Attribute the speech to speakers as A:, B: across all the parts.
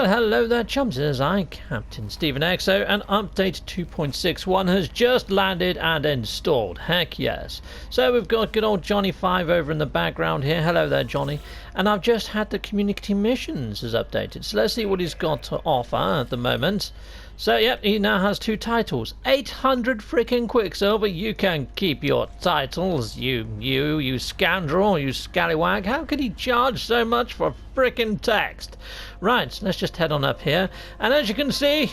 A: Well, hello there, chums. It is I, Captain Stephen XO, and update 2.61 has just landed and installed. Heck yes. So we've got good old Johnny 5 over in the background here. Hello there, Johnny. And I've just had the community missions has updated. So let's see what he's got to offer at the moment. So, yep, he now has 2 titles. 800 freaking Quicksilver. You can keep your titles, you scoundrel, you scallywag. How could he charge so much for freaking text? Right, let's just head on up here. And as you can see,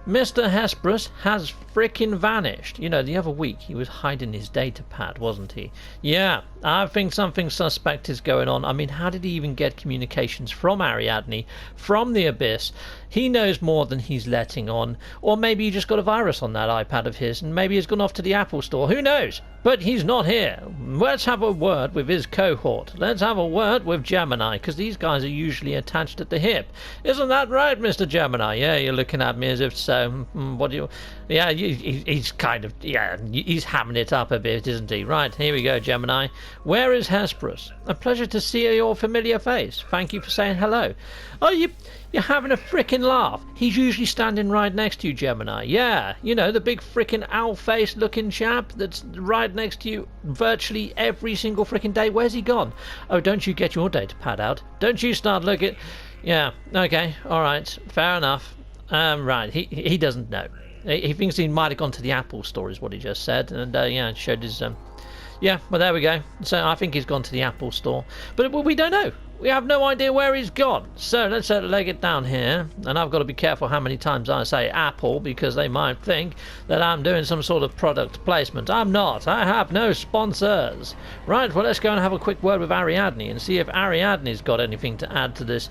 A: Mr. Hesperus has freaking vanished. You know, the other week he was hiding his data pad, wasn't he? Yeah, I think something suspect is going on. I mean, how did he even get communications from Ariadne, from the Abyss? He knows more than he's letting on. Or maybe he just got a virus on that iPad of his, and maybe he's gone off to the Apple Store. Who knows? But he's not here. Let's have a word with his cohort. Let's have a word with Gemini, because these guys are usually attached at the hip. Isn't that right, Mr. Gemini? Yeah, you're looking at me as if so. What do you... Yeah, he's kind of... Yeah, he's hamming it up a bit, isn't he? Right, here we go, Gemini. Where is Hesperus? A pleasure to see your familiar face. Thank you for saying hello. Oh, you're having a frickin' laugh. He's usually standing right next to you, Gemini. Yeah, you know, the big frickin' owl-faced looking chap that's right next to you virtually every single frickin' day. Where's he gone? Oh, don't you get your data pad out. Don't you start looking... Yeah, okay, alright, fair enough. Right, he doesn't know. He thinks he might have gone to the Apple Store, is what he just said. And, yeah, showed his... Yeah, well, there we go. So I think he's gone to the Apple Store. But we don't know. We have no idea where he's gone. So let's leg it down here. And I've got to be careful how many times I say Apple, because they might think that I'm doing some sort of product placement. I'm not. I have no sponsors. Right, well, let's go and have a quick word with Ariadne and see if Ariadne's got anything to add to this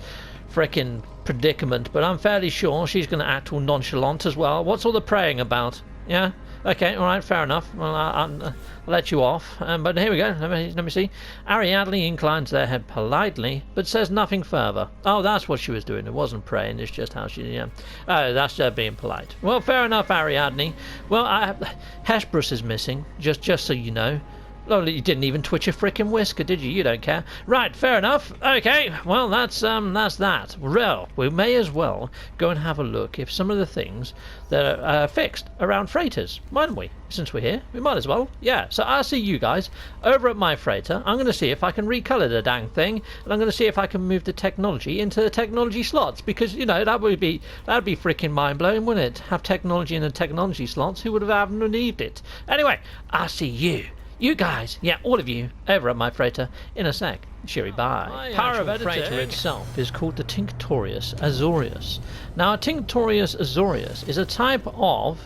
A: frickin' predicament. But I'm fairly sure she's going to act all nonchalant as well. What's all the praying about? Yeah? Okay, alright, fair enough. Well, I'll let you off. But here we go. Let me see. Ariadne inclines their head politely, but says nothing further. Oh, that's what she was doing. It wasn't praying. It's just how she... Yeah. Oh, that's being polite. Well, fair enough, Ariadne. Well, Hesperus is missing, just so you know. Well, you didn't even twitch a frickin' whisker, did you? You don't care. Right, fair enough. Okay, well, that's that. Well, we may as well go and have a look if some of the things that are fixed around freighters, mightn't we? Since we're here, we might as well. Yeah, so I'll see you guys over at my freighter. I'm going to see if I can recolour the dang thing, and I'm going to see if I can move the technology into the technology slots, because, you know, that'd be frickin' mind-blowing, wouldn't it? Have technology in the technology slots. Who would have believed it? Anyway, I'll see you guys, yeah, all of you, over at my freighter in a sec. Cheery bye. The power of freighter itself is called the Tinctorius Azorius. Now, a Tinctorius Azorius is a type of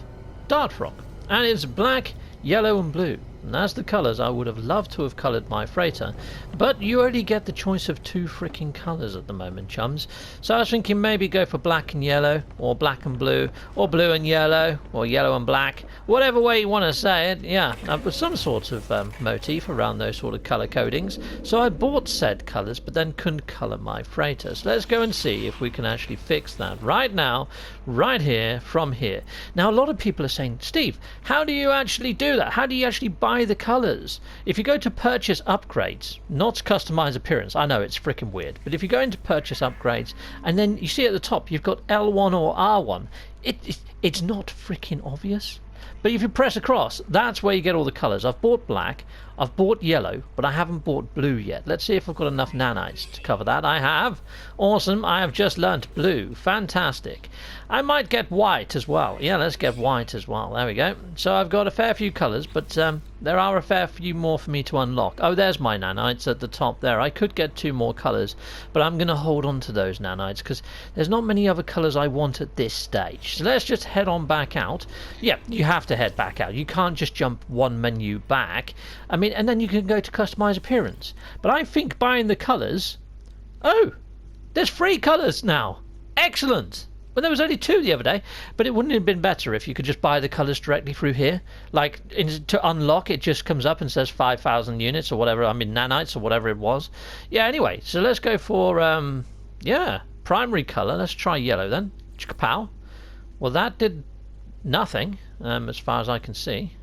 A: dart frog, and it's black, yellow, and blue. And that's the colours I would have loved to have coloured my freighter, but you only get the choice of 2 freaking colours at the moment, chums. So I was thinking maybe go for black and yellow, or black and blue, or blue and yellow, or yellow and black, whatever way you want to say it. Yeah, with some sort of motif around those sort of colour codings. So I bought said colours, but then couldn't colour my freighter. So let's go and see if we can actually fix that right now, right here, from here. Now, a lot of people are saying, Steve, how do you actually do that? How do you actually buy the colours? If you go to purchase upgrades, not customize appearance, I know it's freaking weird, but if you go into purchase upgrades and then you see at the top you've got L1 or R1, it's not freaking obvious. But if you press across, that's where you get all the colours. I've bought black, I've bought yellow, but I haven't bought blue yet. Let's see if I've got enough nanites to cover that. I have. Awesome. I have just learnt blue. Fantastic. I might get white as well. Yeah, let's get white as well. There we go. So I've got a fair few colours, but there are a fair few more for me to unlock. Oh, there's my nanites at the top there. I could get 2 more colours, but I'm going to hold on to those nanites because there's not many other colours I want at this stage. So let's just head on back out. Yeah, you have to head back out. You can't just jump one menu back. I mean, and then you can go to customize appearance. But I think buying the colours... Oh, there's 3 colours now. Excellent. Well, there was only 2 the other day, but it wouldn't have been better if you could just buy the colours directly through here. Like, to unlock, it just comes up and says 5,000 units or whatever, I mean, nanites or whatever it was. Yeah, anyway, so let's go for, yeah, primary colour. Let's try yellow then. Chikapow. Well, that did nothing, as far as I can see.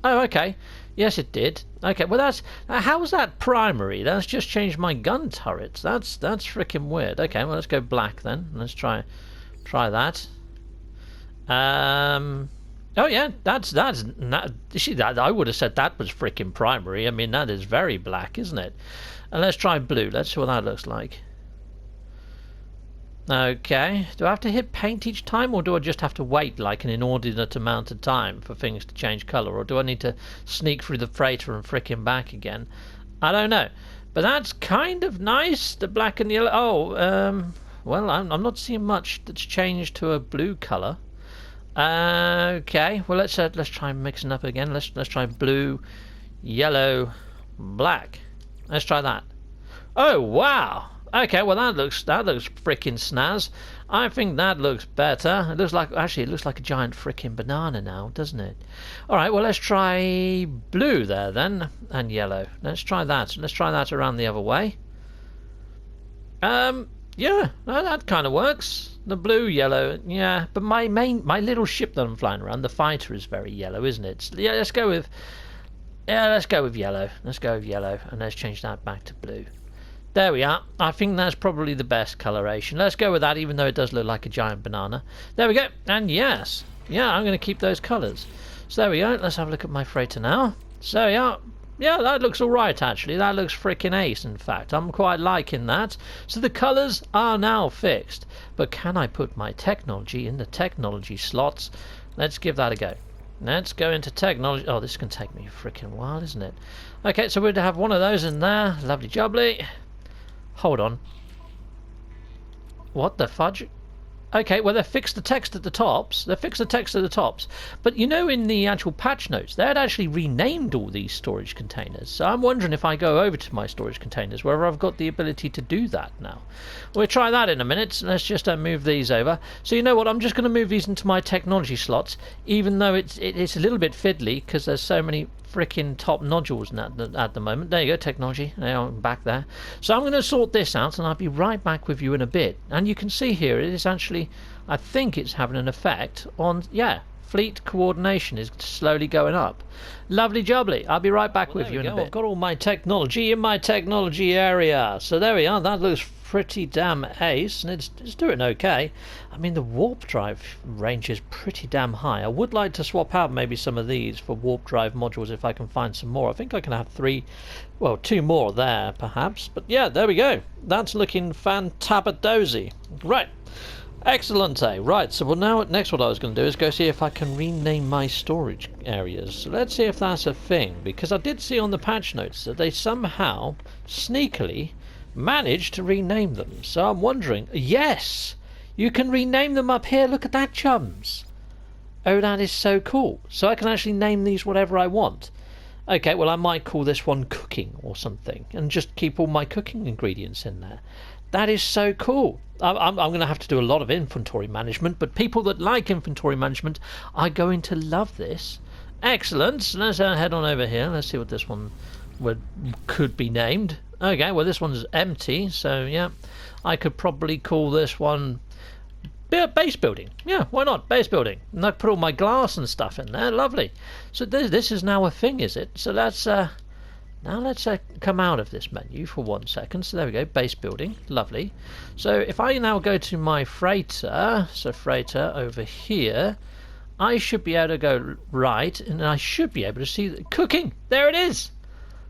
A: Oh, okay. Yes, it did. Okay, well, that's... how's that primary? That's just changed my gun turrets. That's freaking weird. Okay, well, let's go black then. Let's try... Try that. Oh yeah, that's that. I would have said that was freaking primary. I mean, that is very black, isn't it? And let's try blue. Let's see what that looks like. Okay. Do I have to hit paint each time, or do I just have to wait like an inordinate amount of time for things to change colour, or do I need to sneak through the freighter and fricking back again? I don't know. But that's kind of nice. The black and yellow. Oh, well, I'm not seeing much that's changed to a blue colour. Okay, well let's try mixing up again. Let's try blue, yellow, black. Let's try that. Oh wow! Okay, well that looks freaking snaz. I think that looks better. It looks like it looks like a giant freaking banana now, doesn't it? All right, well let's try blue there then, and yellow. Let's try that. Let's try that around the other way. Yeah, that kind of works. The blue, yellow, yeah. But my little ship that I'm flying around, the fighter, is very yellow, isn't it? Yeah, let's go with yellow. Let's go with yellow, and let's change that back to blue. There we are. I think that's probably the best coloration. Let's go with that, even though it does look like a giant banana. There we go. And yes, yeah, I'm going to keep those colours. So there we go. Let's have a look at my freighter now. So yeah. Yeah, that looks alright actually. That looks freaking ace, in fact. I'm quite liking that. So the colours are now fixed. But can I put my technology in the technology slots? Let's give that a go. Let's go into technology. Oh, this can take me a freaking while, isn't it? Okay, so we'd have one of those in there. Lovely jubbly. Hold on. What the fudge? Okay, well, they fixed the text at the tops. But you know, in the actual patch notes, they had actually renamed all these storage containers. So I'm wondering if I go over to my storage containers, whether I've got the ability to do that now. We'll try that in a minute. Let's just move these over. So you know what? I'm just going to move these into my technology slots, even though it's a little bit fiddly because there's so many freaking top nodules at the moment. There you go, technology. I'm back there. So I'm going to sort this out, and I'll be right back with you in a bit. And you can see here it is actually, I think it's having an effect on, yeah, fleet coordination is slowly going up. Lovely jubbly. I'll be right back with you in a bit. I've got all my technology in my technology area. So there we are. That looks pretty damn ace, and it's doing okay. I mean, the warp drive range is pretty damn high. I would like to swap out maybe some of these for warp drive modules if I can find some more. I think I can have two more there perhaps. But yeah, there we go. That's looking fantabadozy. Right. Excellent, eh? Right, so well now next what I was going to do is go see if I can rename my storage areas. So let's see if that's a thing, because I did see on the patch notes that they somehow sneakily managed to rename them. So I'm wondering, yes, you can rename them up here. Look at that, chums. Oh, that is so cool. So I can actually name these whatever I want. Okay, well I might call this one cooking or something and just keep all my cooking ingredients in there. That is so cool. I'm going to have to do a lot of inventory management, but people that like inventory management are going to love this. Excellent. So let's head on over here. Let's see what this one could be named. Okay, well this one's empty, so yeah, I could probably call this one base building. Yeah, why not? Base building. And I put all my glass and stuff in there. Lovely. So this is now a thing, is it? So let's come out of this menu for 1 second. So there we go, base building, lovely. So if I now go to my freighter, so freighter over here, I should be able to go right, and I should be able to see the cooking. There it is.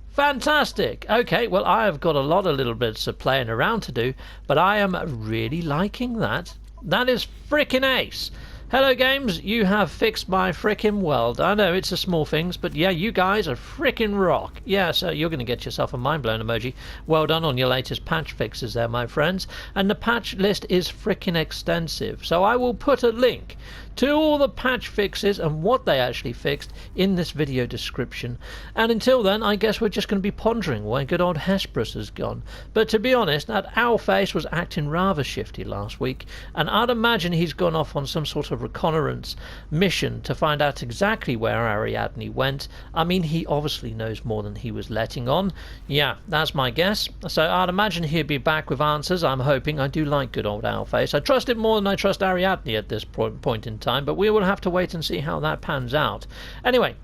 A: Fantastic. Okay, well I have got a lot of little bits of playing around to do, but I am really liking that. That is frickin' ace. Hello games, you have fixed my frickin' world. I know it's the small things, but yeah, you guys are frickin' rock. Yeah, so you're going to get yourself a mind-blown emoji. Well done on your latest patch fixes there, my friends. And the patch list is frickin' extensive, so I will put a link to all the patch fixes and what they actually fixed in this video description. And until then, I guess we're just going to be pondering where good old Hesperus has gone. But to be honest, that owlface was acting rather shifty last week, and I'd imagine he's gone off on some sort of reconnaissance mission to find out exactly where Ariadne went. I mean, he obviously knows more than he was letting on. Yeah, that's my guess. So I'd imagine he'd be back with answers. I'm hoping. I do like good old owlface. I trust it more than I trust Ariadne at this point in time, but we will have to wait and see how that pans out. Anyway,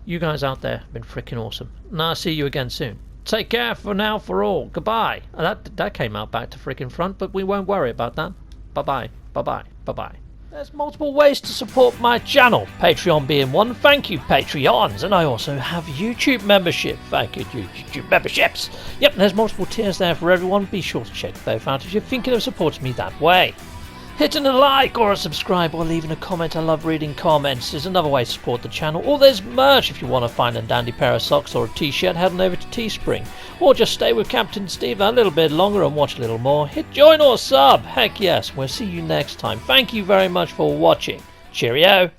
A: you guys out there have been freaking awesome, and I'll see you again soon. Take care for now, for all. Goodbye. That came out back to freaking front, but we won't worry about that. Bye bye. Bye bye. Bye-bye. There's multiple ways to support my channel, Patreon being one. Thank you, Patreons. And I also have YouTube membership. Thank you, YouTube memberships. Yep, there's multiple tiers there for everyone. Be sure to check both out if you're thinking of supporting me that way. Hitting a like or a subscribe or leaving a comment. I love reading comments. Is another way to support the channel. Or there's merch if you want to find a dandy pair of socks or a t-shirt. Head on over to Teespring. Or just stay with Captain Steve a little bit longer and watch a little more. Hit join or sub. Heck yes. We'll see you next time. Thank you very much for watching. Cheerio.